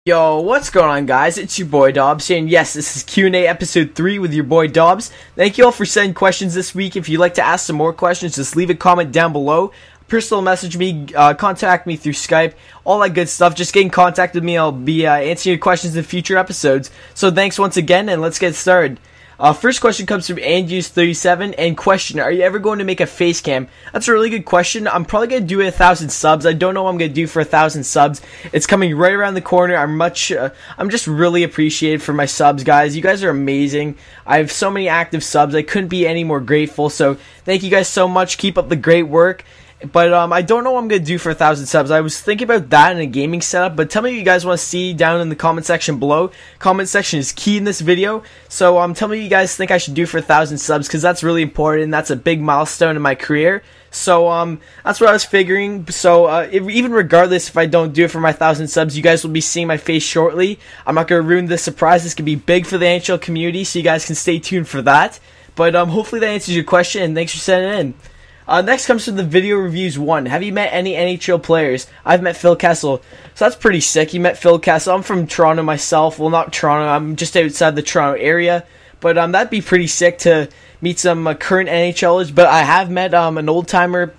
Yo, what's going on, guys? It's your boy Dobbs here, and yes, this is Q&A episode 3 with your boy Dobbs. Thank you all for sending questions this week. If you'd like to ask some more questions, just leave a comment down below. Personal message me, contact me through Skype, all that good stuff. Just get in contact with me. I'll be answering your questions in future episodes. So thanks once again, and let's get started. First question comes from Andrews37, and question, are you ever going to make a face cam? That's a really good question. I'm probably going to do 1,000 subs. I don't know what I'm going to do for 1,000 subs. It's coming right around the corner. I'm just really appreciated for my subs, guys. You guys are amazing. I have so many active subs. I couldn't be any more grateful. So thank you guys so much. Keep up the great work. But I don't know what I'm going to do for 1,000 subs. I was thinking about that in a gaming setup, but tell me what you guys want to see down in the comment section below. Comment section is key in this video. So tell me what you guys think I should do for 1,000 subs, because that's really important. That's a big milestone in my career. So that's what I was figuring. So even regardless if I don't do it for my 1,000 subs, you guys will be seeing my face shortly. I'm not going to ruin the surprise. This could be big for the NHL community, so you guys can stay tuned for that. But hopefully that answers your question, and thanks for sending it in. Next comes from the video reviews 1. Have you met any NHL players? I've met Phil Kessel. So that's pretty sick. You met Phil Kessel. I'm from Toronto myself. Well, not Toronto. I'm just outside the Toronto area. But that'd be pretty sick to meet some current NHLers. But I have met an old-timer.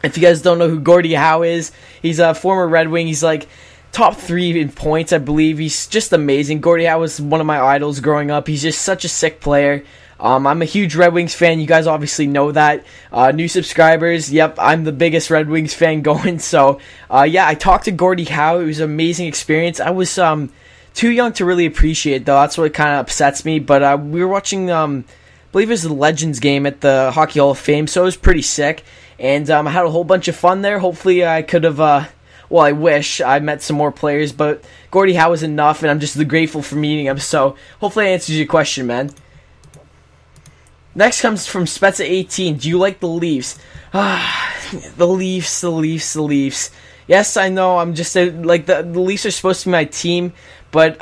If you guys don't know who Gordie Howe is, he's a former Red Wing. He's like top 3 in points, I believe. He's just amazing. Gordie Howe was one of my idols growing up. He's just such a sick player. I'm a huge Red Wings fan. You guys obviously know that. New subscribers, yep, I'm the biggest Red Wings fan going. So, yeah, I talked to Gordie Howe. It was an amazing experience. I was too young to really appreciate it, though. That's what kind of upsets me. But we were watching, I believe it was the Legends game at the Hockey Hall of Fame, so it was pretty sick. And I had a whole bunch of fun there. Hopefully I could have, well, I wish I met some more players, but Gordie Howe was enough, and I'm just grateful for meeting him. So, hopefully that answers your question, man. Next comes from Spezza18. Do you like the Leafs? The Leafs. Yes, I know. I'm just like the Leafs are supposed to be my team, but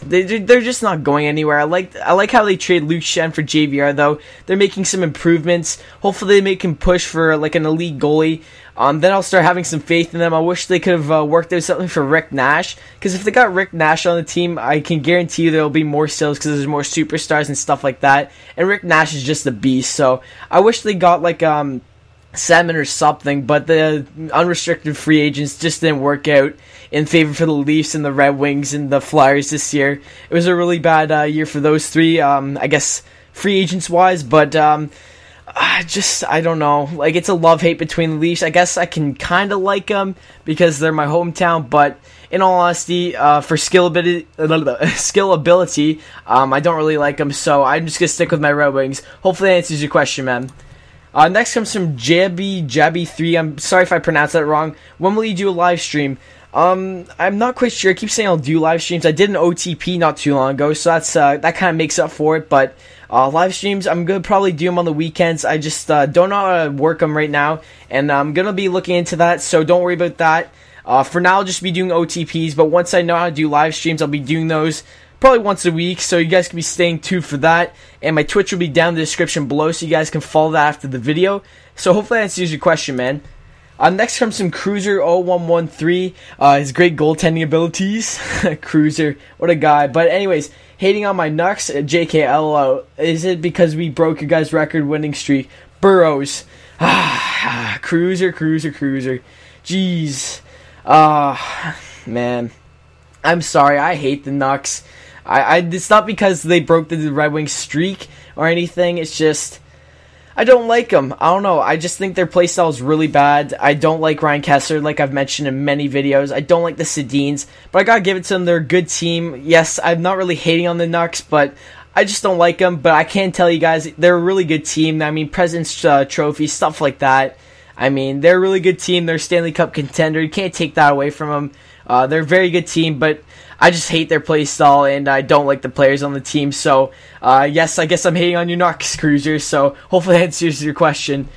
they're just not going anywhere. I like how they trade Luke Schenn for JVR, though. They're making some improvements. Hopefully, they make him push for like an elite goalie. Then I'll start having some faith in them. I wish they could have worked out something for Rick Nash, because if they got Rick Nash on the team, I can guarantee you there will be more sales because there's more superstars and stuff like that. And Rick Nash is just a beast. So I wish they got like Salmon or something, but the unrestricted free agents just didn't work out in favor for the Leafs and the Red Wings and the Flyers this year. It was a really bad year for those three, I guess, free agents wise, but I don't know. Like, it's a love-hate between the Leafs. I guess I can kind of like them because they're my hometown, but in all honesty, for skill ability, I don't really like them, so I'm just going to stick with my Red Wings. Hopefully that answers your question, man. Next comes from Jabby3. I'm sorry if I pronounced that wrong. When will you do a live stream? I'm not quite sure. I keep saying I'll do live streams. I did an OTP not too long ago, so that kind of makes up for it, but live streams, I'm going to probably do them on the weekends. I just don't know how to work them right now, and I'm going to be looking into that, so don't worry about that. For now, I'll just be doing OTPs, but once I know how to do live streams, I'll be doing those probably once a week, so you guys can be staying tuned for that. And my Twitch will be down in the description below, so you guys can follow that after the video. So hopefully that answers your question, man. Next comes from Cruiser0113, his great goaltending abilities. Cruiser, what a guy. But anyways, hating on my Nucks, JKLO. Is it because we broke your guys' record winning streak? Burrows. Cruiser. Jeez. Man. I'm sorry, I hate the Nucks. It's not because they broke the Red Wings streak or anything. It's just, I don't like them. I don't know. I just think their playstyle is really bad. I don't like Ryan Kessler, like I've mentioned in many videos. I don't like the Sedins, but I gotta give it to them. They're a good team. Yes, I'm not really hating on the Nucks, but I just don't like them. But I can tell you guys, they're a really good team. I mean, President's Trophy, stuff like that. I mean, they're a really good team. They're a Stanley Cup contender. You can't take that away from them. They're a very good team, but I just hate their play style, and I don't like the players on the team. So, yes, I guess I'm hating on your Nucks, Cruiser. So, hopefully that answers your question.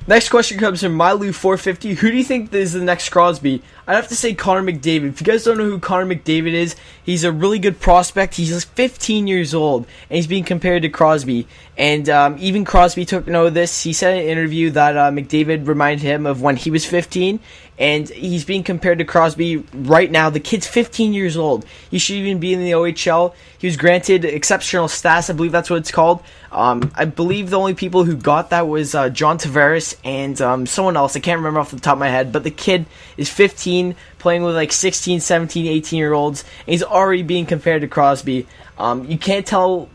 Next question comes from Mylu450. Who do you think is the next Crosby? I'd have to say Connor McDavid. If you guys don't know who Connor McDavid is, he's a really good prospect. He's 15 years old, and he's being compared to Crosby. And even Crosby took note of this. He said in an interview that McDavid reminded him of when he was 15, and he's being compared to Crosby right now. The kid's 15 years old. He should even be in the OHL. He was granted exceptional stats. I believe that's what it's called. I believe the only people who got that was John Tavares and someone else. I can't remember off the top of my head. But the kid is 15, playing with like 16, 17, 18-year-olds, and he's already being compared to Crosby. You can't tell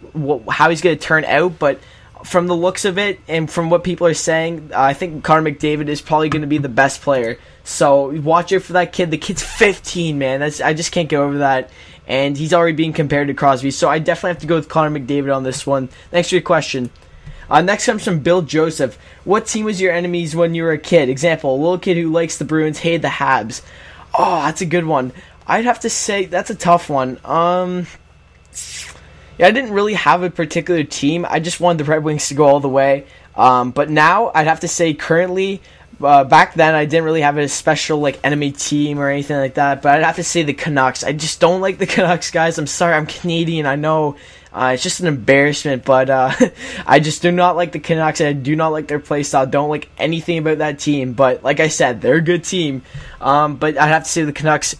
how he's going to turn out, but from the looks of it and from what people are saying, I think Connor McDavid is probably going to be the best player. So watch out for that kid. The kid's 15, man. I just can't get over that. And he's already being compared to Crosby. So I definitely have to go with Connor McDavid on this one. Thanks for your question. Next comes from Bill Joseph. What team was your enemies when you were a kid? Example, a little kid who likes the Bruins hated the Habs. Oh, that's a good one. I'd have to say that's a tough one. Yeah, I didn't really have a particular team. I just wanted the Red Wings to go all the way. But now I'd have to say currently, back then I didn't really have a special like enemy team or anything like that. But I'd have to say the Canucks. I just don't like the Canucks, guys. I'm sorry, I'm Canadian. I know it's just an embarrassment, but I just do not like the Canucks. I do not like their play style. Don't like anything about that team. But like I said, they're a good team. But I'd have to say the Canucks.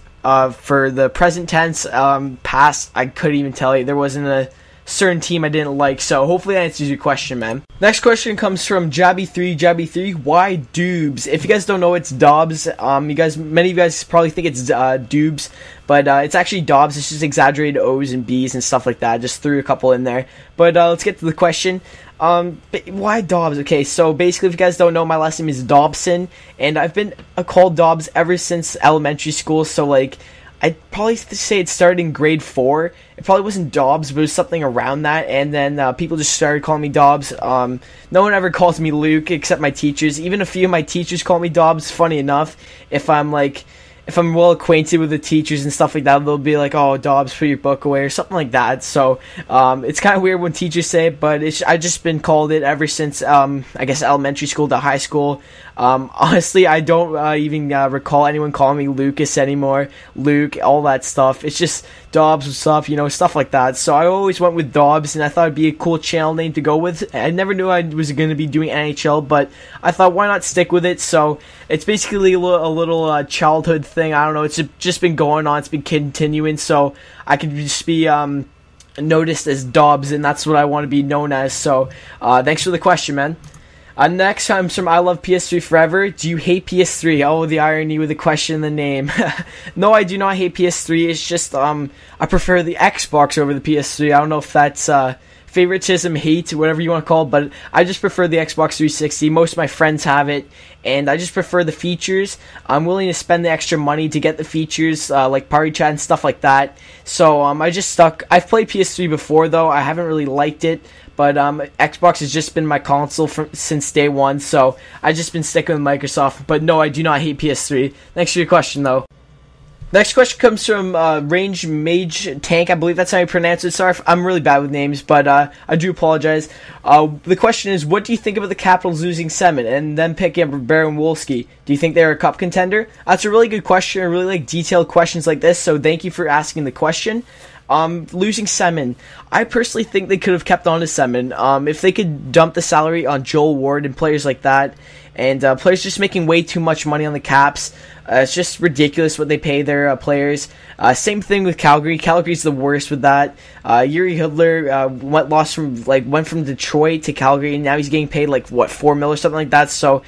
For the present tense, past, I couldn't even tell you. There wasn't a certain team I didn't like. So hopefully that answers your question, man. Next question comes from Jabby3. Why Doobs? If you guys don't know, it's Dobbs. Many of you guys probably think it's Doobs, but it's actually Dobbs. It's just exaggerated O's and B's and stuff like that. Just threw a couple in there. But let's get to the question. Why Dobbs? Okay, so basically, if you guys don't know, my last name is Dobson, and I've been called Dobbs ever since elementary school. So like, I'd probably say it started in grade 4. It probably wasn't Dobbs, but it was something around that. And then people just started calling me Dobbs. No one ever calls me Luke except my teachers. Even a few of my teachers call me Dobbs. Funny enough, if I'm well acquainted with the teachers and stuff like that, they'll be like, "Oh, Dobbs, put your book away," or something like that. So it's kind of weird when teachers say it, but I've just been called it ever since I guess elementary school to high school. Honestly, I don't even recall anyone calling me Lucas anymore. Luke, all that stuff. It's just Dobbs, what's up, stuff like that. So I always went with Dobbs, and I thought it'd be a cool channel name to go with. I never knew I was going to be doing NHL, but I thought, why not stick with it? So it's basically a little childhood thing. I don't know. It's just been going on. It's been continuing, so I could just be noticed as Dobbs, and that's what I want to be known as. So thanks for the question, man. Next comes from I Love PS3 Forever. Do you hate PS3? Oh, the irony with the question in the name. No, I do not hate PS3. It's just I prefer the Xbox over the PS3. I don't know if that's favoritism, hate, whatever you want to call it, but I just prefer the Xbox 360. Most of my friends have it, and I just prefer the features. I'm willing to spend the extra money to get the features, like party chat and stuff like that. So I just stuck. I've played PS3 before, though. I haven't really liked it. But Xbox has just been my console since day one, so I've just been sticking with Microsoft. But no, I do not hate PS3. Thanks for your question, though. Next question comes from Range Mage Tank. I believe that's how you pronounce it. Sorry, I'm really bad with names, but I do apologize. The question is, what do you think about the Capitals losing Semin and then picking up Ribeiro and Wolski? Do you think they're a cup contender? That's a really good question. I really like detailed questions like this, so thank you for asking the question. Losing Semin, I personally think they could have kept on to Semin. If they could dump the salary on Joel Ward and players like that, and players just making way too much money on the Caps. It's just ridiculous what they pay their players. Same thing with Calgary. Calgary's the worst with that. Yuri Hudler went from Detroit to Calgary, and now he's getting paid like $4 million or something like that. So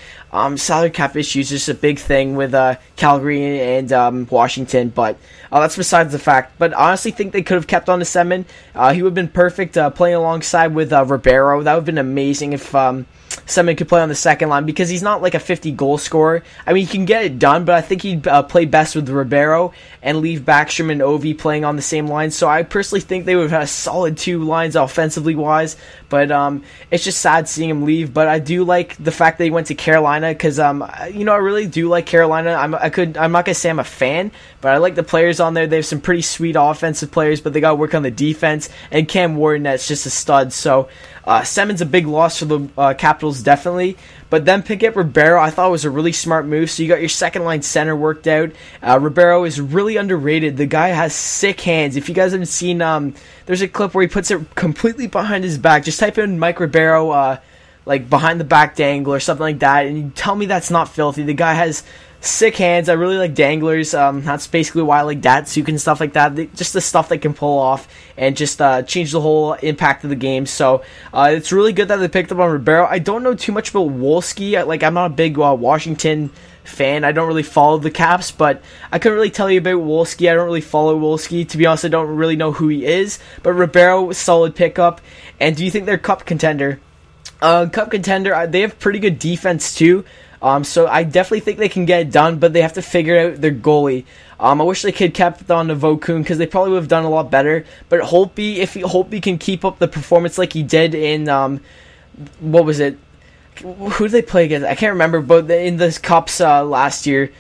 salary cap issues is just a big thing with Calgary and Washington, but that's besides the fact. But I honestly think they could have kept on to Semin. He would have been perfect playing alongside with Ribeiro. That would have been amazing if Semin could play on the second line, because he's not like a 50-goal scorer. I mean, he can get it done, but I think he'd play best with Ribeiro and leave Backstrom and Ovi playing on the same line. So I personally think they would have had a solid 2 lines offensively wise, but it's just sad seeing him leave. But I do like the fact that he went to Carolina, because I really do like Carolina. I'm not gonna say I'm a fan, but I like the players on there. They have some pretty sweet offensive players, but they got to work on the defense. And Cam Wardenet's just a stud. So Semin's a big loss for the Capitals Capitals, definitely. But then pick up Ribeiro, I thought was a really smart move. So you got your second line center worked out. Ribeiro is really underrated. The guy has sick hands. If you guys haven't seen, there's a clip where he puts it completely behind his back. Just type in Mike Ribeiro, like behind the back dangle or something like that, and you tell me that's not filthy. The guy has sick hands. I really like danglers. That's basically why I like Datsuk and stuff like that. Just the stuff they can pull off and just change the whole impact of the game. So it's really good that they picked up on Ribeiro. I don't know too much about Wolski. I'm not a big Washington fan. I don't really follow the Caps, but I couldn't really tell you about Wolski. I don't really follow Wolski. To be honest, I don't really know who he is. But Ribeiro was a solid pickup. And do you think they're cup contender? Cup contender, they have pretty good defense too. So I definitely think they can get it done, but they have to figure out their goalie. I wish they could kept on Vokun because they probably would have done a lot better. But Holtby, if Holtby can keep up the performance like he did in what was it? Who did they play against? I can't remember, but in the Cups last year,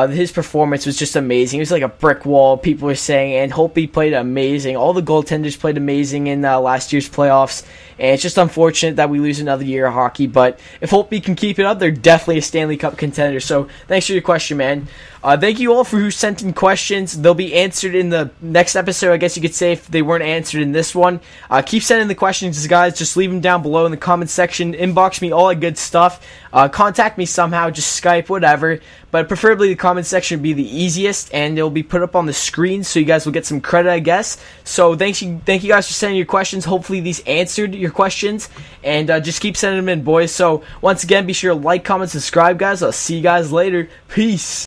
his performance was just amazing. It was like a brick wall, people were saying, and Holtby played amazing. All the goaltenders played amazing in last year's playoffs, and it's just unfortunate that we lose another year of hockey, but if Holtby can keep it up, they're definitely a Stanley Cup contender. So thanks for your question, man. Thank you all for who sent in questions. They'll be answered in the next episode, I guess you could say, if they weren't answered in this one. Keep sending the questions, guys. Just leave them down below in the comment section. Inbox me all that good stuff. Contact me somehow, just Skype, whatever. But preferably the comment section would be the easiest, and it'll be put up on the screen, so you guys will get some credit, I guess. So thank you guys for sending your questions. Hopefully these answered your questions, and just keep sending them in, boys. So once again, be sure to like, comment, subscribe, guys. I'll see you guys later. Peace.